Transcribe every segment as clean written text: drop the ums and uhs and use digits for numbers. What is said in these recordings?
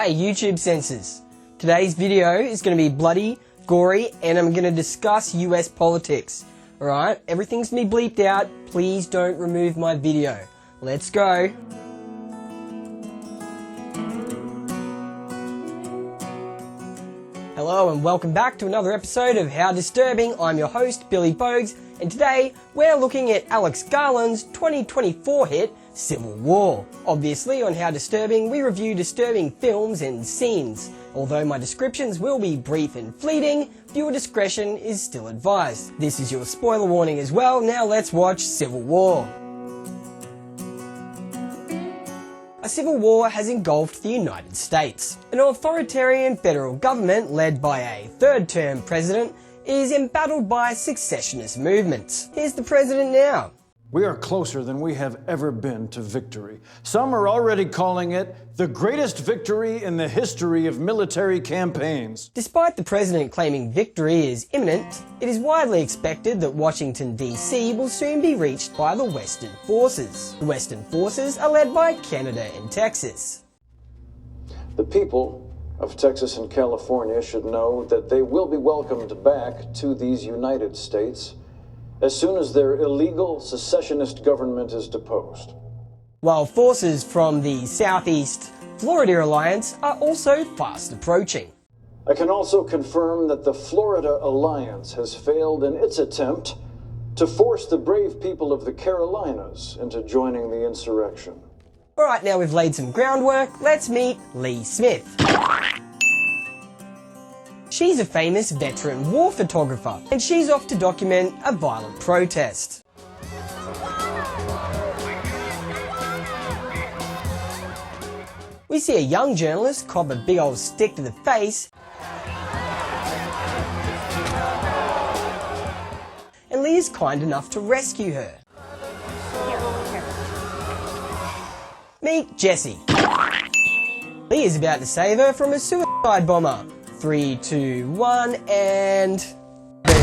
Hey YouTube censors, today's video is going to be bloody, gory, and I'm going to discuss US politics. Alright, everything's going to be bleeped out, please don't remove my video. Let's go. Hello and welcome back to another episode of How Disturbing. I'm your host, Billy Bogues, and today we're looking at Alex Garlands' 2024 hit, Civil War. Obviously, on How Disturbing, we review disturbing films and scenes. Although my descriptions will be brief and fleeting, viewer discretion is still advised. This is your spoiler warning as well. Now let's watch Civil War. A civil war has engulfed the United States. An authoritarian federal government led by a third-term president is embattled by secessionist movements. Here's the president now. We are closer than we have ever been to victory. Some are already calling it the greatest victory in the history of military campaigns. Despite the president claiming victory is imminent, it is widely expected that Washington, D.C. will soon be reached by the Western forces. The Western forces are led by Canada and Texas. The people of Texas and California should know that they will be welcomed back to these United States as soon as their illegal secessionist government is deposed. While forces from the Southeast Florida Alliance are also fast approaching. I can also confirm that the Florida Alliance has failed in its attempt to force the brave people of the Carolinas into joining the insurrection. Alright, now we've laid some groundwork, let's meet Lee Smith. She's a famous veteran war photographer, and she's off to document a violent protest. We see a young journalist cop a big old stick to the face, and Lee is kind enough to rescue her. Meet Jessie. Lee is about to save her from a suicide bomber. 3, 2, 1, and boom.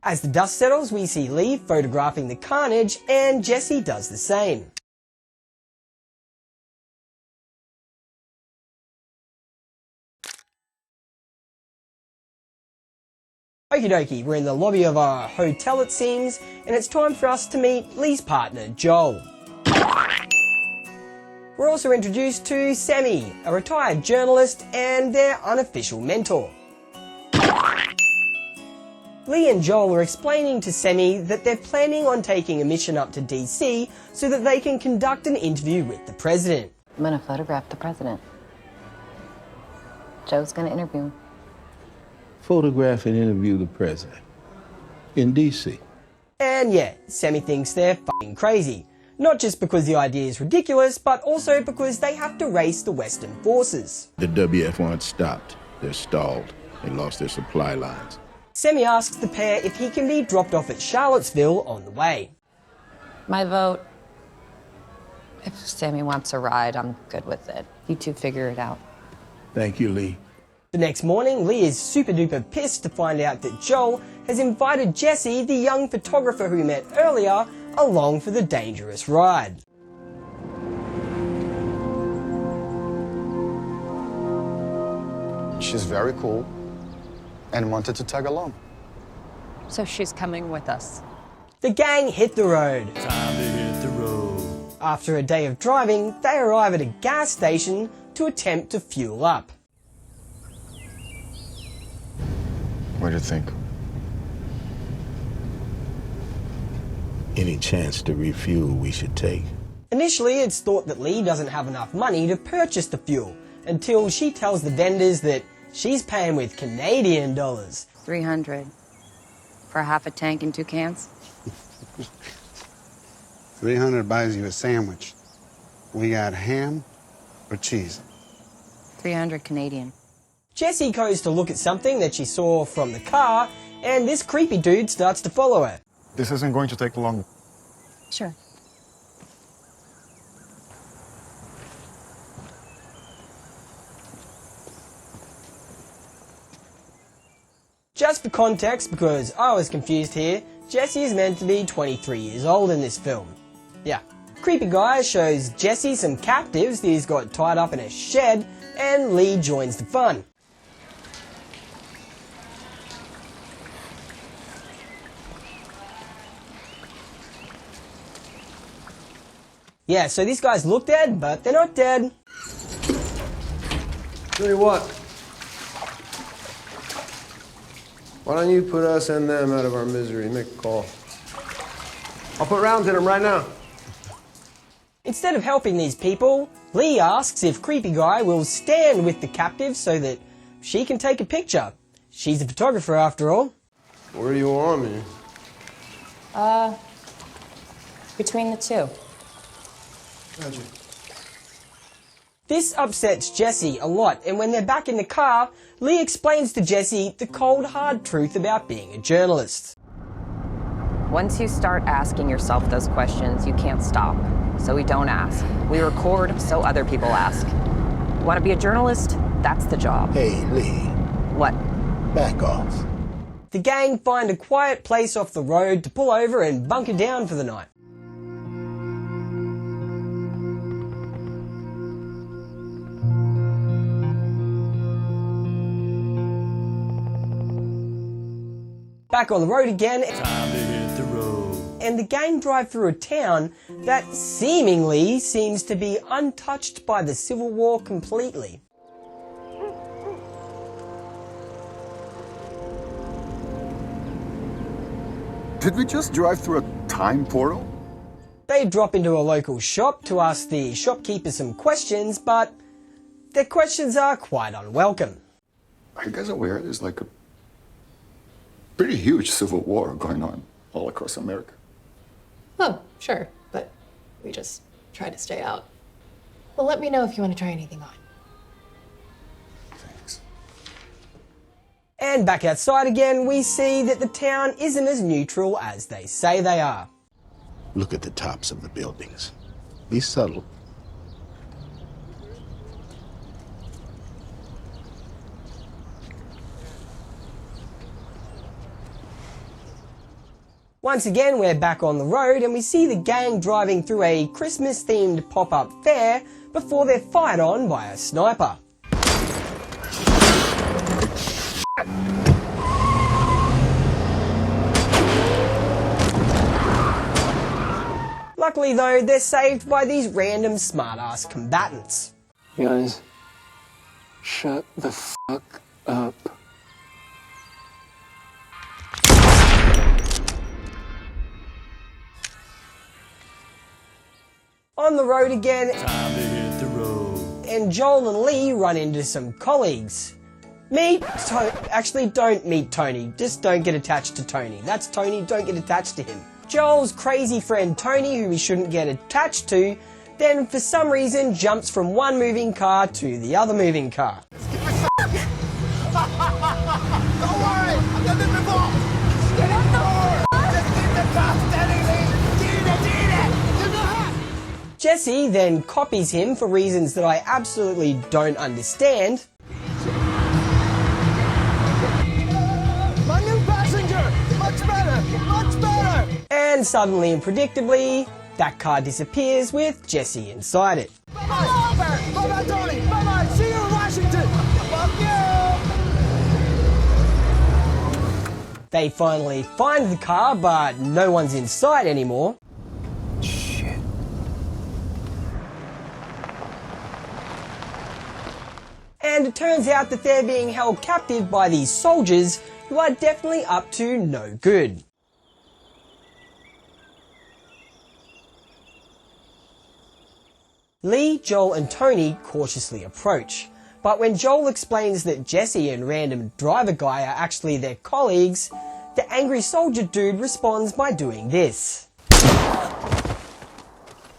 As the dust settles, we see Lee photographing the carnage, and Jessie does the same. Okie dokie, we're in the lobby of our hotel it seems, and it's time for us to meet Lee's partner, Joel. We're also introduced to Sammy, a retired journalist and their unofficial mentor. Lee and Joel are explaining to Sammy that they're planning on taking a mission up to DC so that they can conduct an interview with the president. I'm gonna photograph the president. Joe's gonna interview him. Photograph and interview the president in DC. And yeah, Sammy thinks they're f***ing crazy. Not just because the idea is ridiculous, but also because they have to race the Western forces. The WF aren't stopped. They're stalled. They lost their supply lines. Sammy asks the pair if he can be dropped off at Charlottesville on the way. My vote, if Sammy wants a ride, I'm good with it. You two figure it out. Thank you, Lee. The next morning, Lee is super duper pissed to find out that Joel has invited Jessie, the young photographer who we met earlier, along for the dangerous ride. She's very cool and wanted to tag along. So she's coming with us. The gang hit the road. Time to hit the road. After a day of driving, they arrive at a gas station to attempt to fuel up. What do you think? Any chance to refuel we should take. Initially, it's thought that Lee doesn't have enough money to purchase the fuel, until she tells the vendors that she's paying with Canadian dollars. $300 for half a tank and 2 cans. 300 buys you a sandwich. We got ham or cheese? 300 Canadian. Jessie goes to look at something that she saw from the car, and this creepy dude starts to follow her. This isn't going to take long. Sure. Just for context, because I was confused here, Jessie is meant to be 23 years old in this film. Yeah, creepy guy shows Jesse some captives that he's got tied up in a shed, and Lee joins the fun. Yeah, so these guys look dead, but they're not dead. Tell you what. Why don't you put us and them out of our misery? Make a call. I'll put rounds in them right now. Instead of helping these people, Lee asks if creepy guy will stand with the captive so that she can take a picture. She's a photographer after all. Where do you want me? Between the two. Gotcha. This upsets Jesse a lot, and when they're back in the car, Lee explains to Jesse the cold, hard truth about being a journalist. Once you start asking yourself those questions, you can't stop. So we don't ask. We record so other people ask. You want to be a journalist? That's the job. Hey, Lee, What? back off. The gang find a quiet place off the road to pull over and bunker down for the night. Back on the road again, Time to hit the road. and the gang drive through a town that seemingly seems to be untouched by the Civil War completely. Did we just drive through a time portal? They drop into a local shop to ask the shopkeeper some questions, but their questions are quite unwelcome. Are you guys aware there's like a pretty huge civil war going on all across America? Oh, sure, but we just try to stay out. Well, let me know if you want to try anything on. Thanks. And back outside again, we see that the town isn't as neutral as they say they are. Look at the tops of the buildings. Be subtle. Once again, we're back on the road and we see the gang driving through a Christmas-themed pop-up fair before they're fired on by a sniper. Luckily though, they're saved by these random smart-ass combatants. Guys, shut the fuck up. On the road again, Time to hit the road. and Joel and Lee run into some colleagues. Actually, don't meet Tony. Just don't get attached to Tony. That's Tony, don't get attached to him. Joel's crazy friend Tony, who we shouldn't get attached to, then for some reason jumps from one moving car to the other moving car. Don't worry, I've done this before. Get in the door. Just keep the car steady, Lee. Jesse then copies him for reasons that I absolutely don't understand. My new passenger. Much better. Much better. And suddenly and predictably, that car disappears with Jesse inside it. Bye-bye. Bye-bye, Tony. Bye-bye. See you in Washington. Fuck you. They finally find the car, but no one's inside anymore. And it turns out that they're being held captive by these soldiers who are definitely up to no good. Lee, Joel and Tony cautiously approach, but when Joel explains that Jesse and random driver guy are actually their colleagues, the angry soldier dude responds by doing this.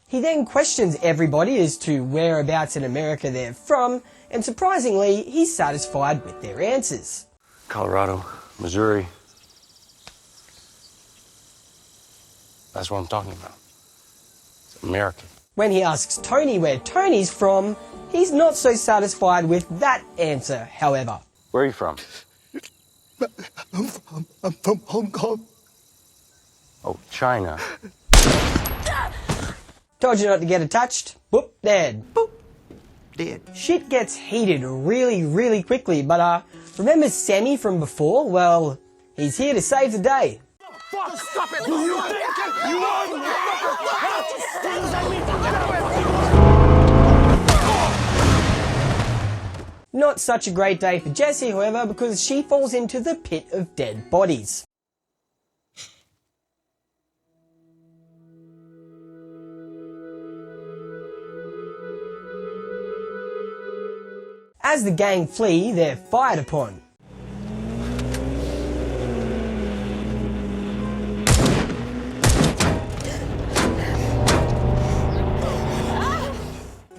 He then questions everybody as to whereabouts in America they're from, and surprisingly, he's satisfied with their answers. Colorado, Missouri. That's what I'm talking about. It's American. When he asks Tony where Tony's from, he's not so satisfied with that answer, however. Where are you from? I'm from Hong Kong. Oh, China. Told you not to get attached. Boop, dead. Boop. Dead. Shit gets heated really quickly, but remember Sammy from before? Well, he's here to save the day. Fuck, stop it! You think you are the Not such a great day for Jessie, however, because she falls into the pit of dead bodies. As the gang flee, they're fired upon.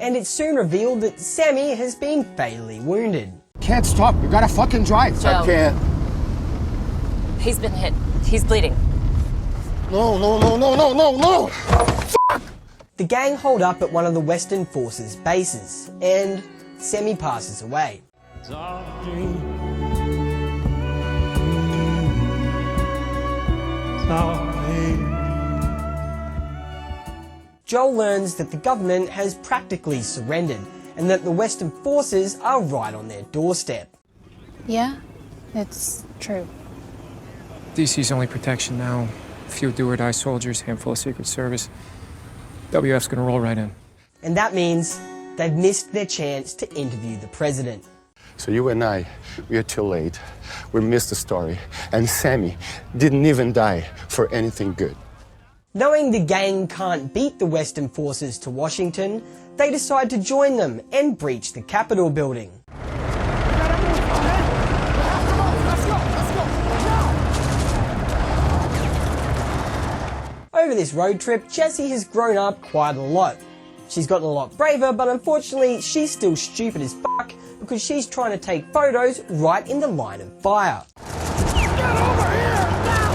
And it's soon revealed that Sammy has been fatally wounded. Can't stop. You gotta fucking drive. Joe. I can't. He's been hit. He's bleeding. No. The gang hold up at one of the Western Forces bases, and Sammy passes away. Joel learns that the government has practically surrendered, and that the Western forces are right on their doorstep. Yeah, it's true. DC's only protection now. A few do-or-die soldiers, handful of Secret Service. WF's gonna roll right in. And that means they've missed their chance to interview the president. So you and I, we are too late. We missed the story. And Sammy didn't even die for anything good. Knowing the gang can't beat the Western forces to Washington, they decide to join them and breach the Capitol building. Over this road trip, Jessie has grown up quite a lot. She's gotten a lot braver, but unfortunately she's still stupid as fuck because she's trying to take photos right in the line of fire. Get over here now!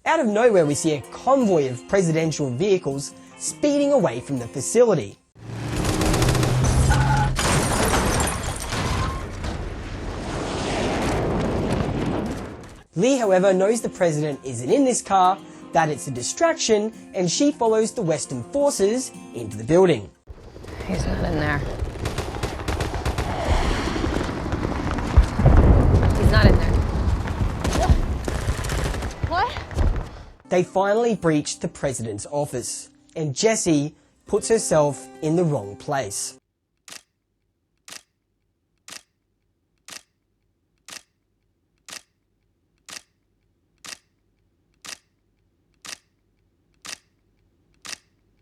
Out of nowhere we see a convoy of presidential vehicles speeding away from the facility. Lee, however, knows the president isn't in this car, that it's a distraction, and she follows the Western forces into the building. He's not in there. He's not in there. What? They finally breach the president's office, and Jessie puts herself in the wrong place.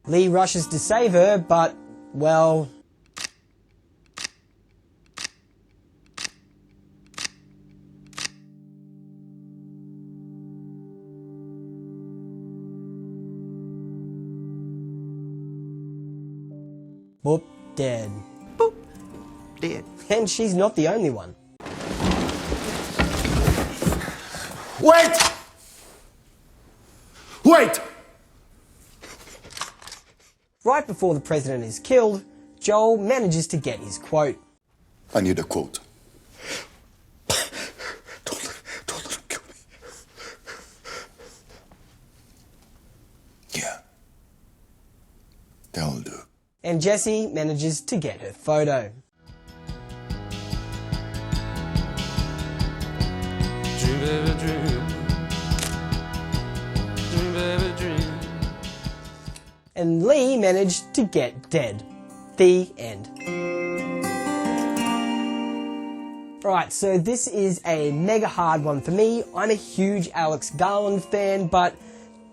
Lee rushes to save her, but, well... Boop, dead. Boop, dead. And she's not the only one. Wait! Wait! Right before the president is killed, Joel manages to get his quote. I need a quote. Don't let him kill me. Yeah. That'll do. And Jessie manages to get her photo. Dream, baby, dream. Dream, baby, dream. And Lee managed to get dead. The end. Right, so this is a mega hard one for me. I'm a huge Alex Garlands fan, but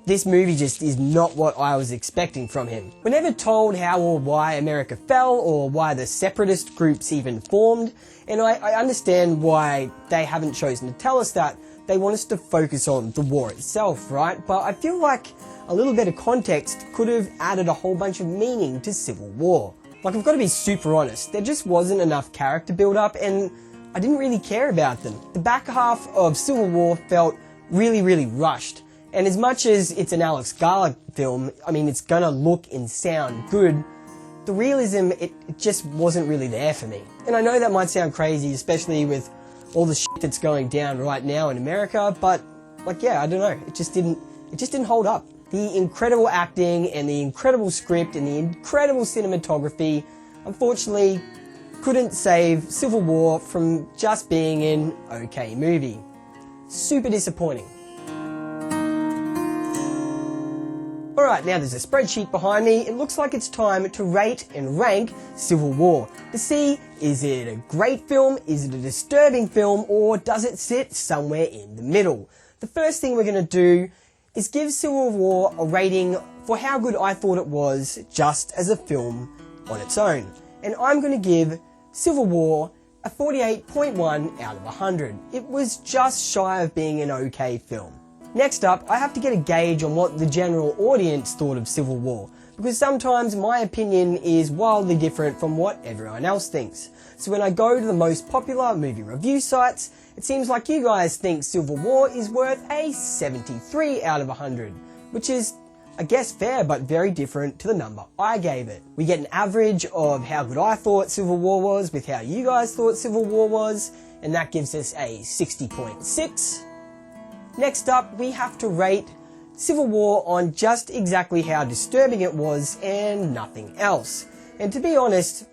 this movie just is not what I was expecting from him. We're never told how or why America fell, or why the separatist groups even formed, and I understand why they haven't chosen to tell us that. They want us to focus on the war itself, right? But I feel like a little bit of context could have added a whole bunch of meaning to Civil War. Like, I've got to be super honest, there just wasn't enough character build-up, and I didn't really care about them. The back half of Civil War felt really rushed. And as much as it's an Alex Garland film, I mean, it's gonna look and sound good, the realism, it just wasn't really there for me. And I know that might sound crazy, especially with all the shit that's going down right now in America, but, like, yeah, I don't know, it just didn't it just didn't hold up. The incredible acting and the incredible script and the incredible cinematography, unfortunately, couldn't save Civil War from just being an okay movie. Super disappointing. Alright, now there's a spreadsheet behind me. It looks like it's time to rate and rank Civil War to see, is it a great film, is it a disturbing film, or does it sit somewhere in the middle? The first thing we're going to do is give Civil War a rating for how good I thought it was just as a film on its own. And I'm going to give Civil War a 48.1 out of 100. It was just shy of being an okay film. Next up, I have to get a gauge on what the general audience thought of Civil War, because sometimes my opinion is wildly different from what everyone else thinks. So when I go to the most popular movie review sites, it seems like you guys think Civil War is worth a 73 out of 100, which is, I guess, fair but very different to the number I gave it. We get an average of how good I thought Civil War was with how you guys thought Civil War was, and that gives us a 60.6. Next up, we have to rate Civil War on just exactly how disturbing it was and nothing else. And to be honest,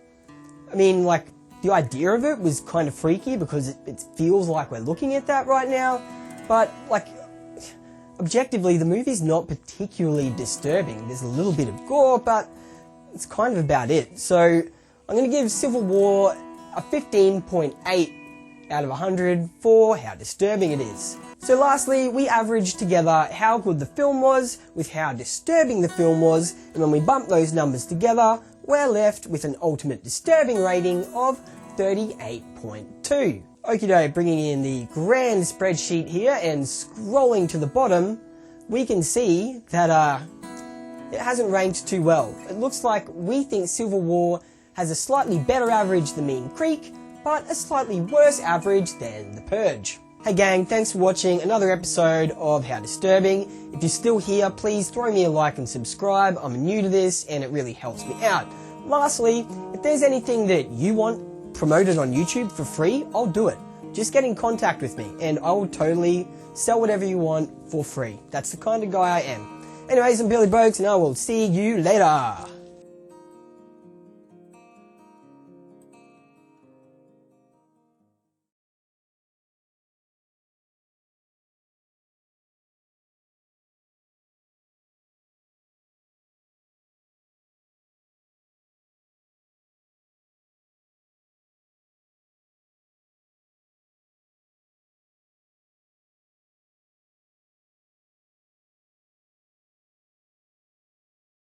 I mean, like, the idea of it was kind of freaky because it feels like we're looking at that right now, but, like, objectively, the movie's not particularly disturbing. There's a little bit of gore, but it's kind of about it. So I'm going to give Civil War a 15.8 out of 100 for how disturbing it is. So lastly, we averaged together how good the film was with how disturbing the film was, and when we bump those numbers together, we're left with an ultimate disturbing rating of 38.2. Okie doke, bringing in the grand spreadsheet here and scrolling to the bottom, we can see that it hasn't ranked too well. It looks like we think Civil War has a slightly better average than Mean Creek, but a slightly worse average than The Purge. Hey gang, thanks for watching another episode of How Disturbing. If you're still here, please throw me a like and subscribe. I'm new to this and it really helps me out. Lastly, if there's anything that you want promoted on YouTube for free, I'll do it. Just get in contact with me and I will totally sell whatever you want for free. That's the kind of guy I am. Anyways, I'm Billy Bogues and I will see you later.